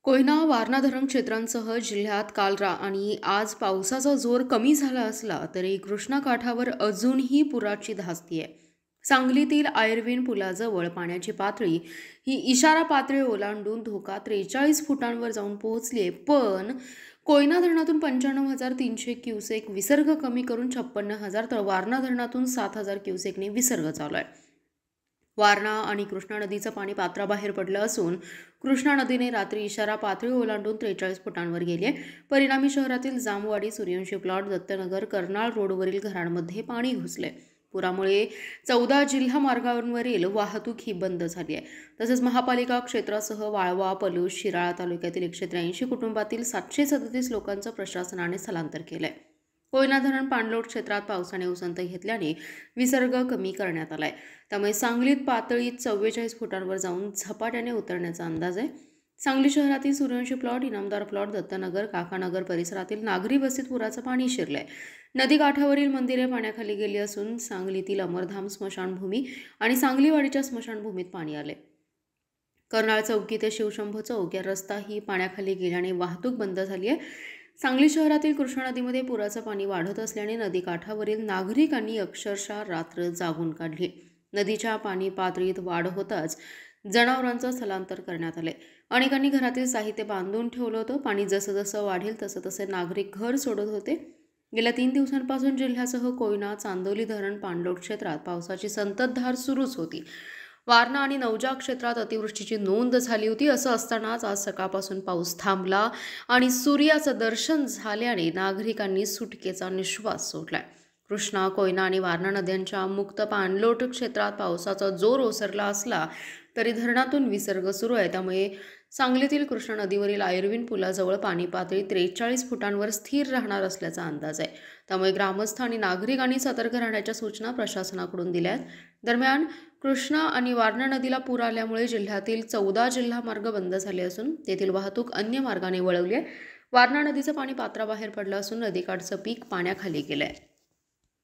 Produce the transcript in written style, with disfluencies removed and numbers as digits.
कोयना वारणा धरण क्षेत्रांसह जिल्ह्यात काल आणि आज पावसाचा जोर कमी झाला असला तरी कृष्णा काठावर अजूनही पुराची धास्ती आहे. सांगलीतील आयर्विन पुलाजवळ पाण्याची पातळी ही इशारा पातळी ओलांडून धोका 43 फुटांवर जाऊन पोहोचली आहे. पण कोयना धरणातून 95,300 क्युसेक विसर्ग कमी करून 56,000 तर वारणा धरणातून 7,000 क्युसेकने विसर्ग चालू आहे. वारणा आणि कृष्णा नदीचं पाणी पात्राबाहेर पडलं असून कृष्णा नदीने रात्री इशारा पातळी ओलांडून 43 फुटांवर गेली आहे. परिणामी शहरातील जामवाडी, सूर्यवंशी प्लॉट, दत्तनगर, कर्नाळ रोडवरील घरांमध्ये पाणी घुसले. पुरामुळे 14 जिल्हा मार्गांवरील वाहतूक ही बंद झाली आहे. तसेच महापालिका क्षेत्रासह वाळवा, पलूस, शिराळा तालुक्यातील 183 कुटुंबातील 737 लोकांचं प्रशासनाने स्थलांतर केलंय. कोयना धरण पाणलोट क्षेत्रात पावसाने उसंत घेतल्याने विसर्ग कमी करण्यात आलाय. त्यामुळे सांगलीत पातळी 44 फुटांवर जाऊन झपाट्याने उतरण्याचा अंदाज आहे. सांगली शहरातील सूर्यवंशी प्लॉट, इनामदार प्लॉट, दत्तनगर, काकानगर परिसरातील नागरी वस्तीत पुराचं पाणी शिरलंय. नदीकाठावरील मंदिरे पाण्याखाली गेली असून सांगलीतील अमरधाम स्मशानभूमी आणि सांगलीवाडीच्या स्मशानभूमीत पाणी आले. कर्नाळ चौकी ते शिवशंभू चौक या रस्ताही पाण्याखाली गेल्याने वाहतूक बंद झाली आहे. सांगली शहरातील कृष्णा नदीमध्ये पुराचं पाणी वाढत असल्याने नदीकाठावरील नागरिकांनी अक्षरशः रात्र जागून काढली. नदीच्या पाणी पातळीत वाढ होताच जनावरांचं स्थलांतर करण्यात आले. अनेकांनी घरातील साहित्य बांधून ठेवलं होतं. पाणी जसं जसं वाढेल तसं तसे नागरिक घर सोडत होते. गेल्या 3 दिवसांपासून जिल्ह्यासह कोयना, चांदोली धरण पाणलोट क्षेत्रात पावसाची संततधार सुरूच होती. वारणा आणि नौजा क्षेत्रात अतिवृष्टीची नोंद झाली होती. असं असतानाच आज सकाळपासून पाऊस थांबला आणि सूर्याचं दर्शन झाल्याने नागरिकांनी सुटकेचा निश्वास सोडलाय. कृष्णा, कोयना आणि वारणा नद्यांच्या मुक्त पाणलोट क्षेत्रात पावसाचा जोर ओसरला असला तरी धरणातून विसर्ग सुरू आहे. त्यामुळे सांगलीतील कृष्णा नदीवरील आयर्विन पुलाजवळ पाणी पातळी 43 फुटांवर स्थिर राहणार असल्याचा अंदाज आहे. त्यामुळे ग्रामस्थ आणि नागरिकांनी सतर्क राहण्याच्या सूचना प्रशासनाकडून दिल्या आहेत. दरम्यान कृष्णा आणि वारणा नदीला पूर आल्यामुळे जिल्ह्यातील 14 जिल्हा मार्ग बंद झाले असून तेथील वाहतूक अन्य मार्गाने वळवली आहे. वारणा नदीचं पाणी पात्राबाहेर पडलं असून नदीकाठचं पीक पाण्याखाली गेलंय.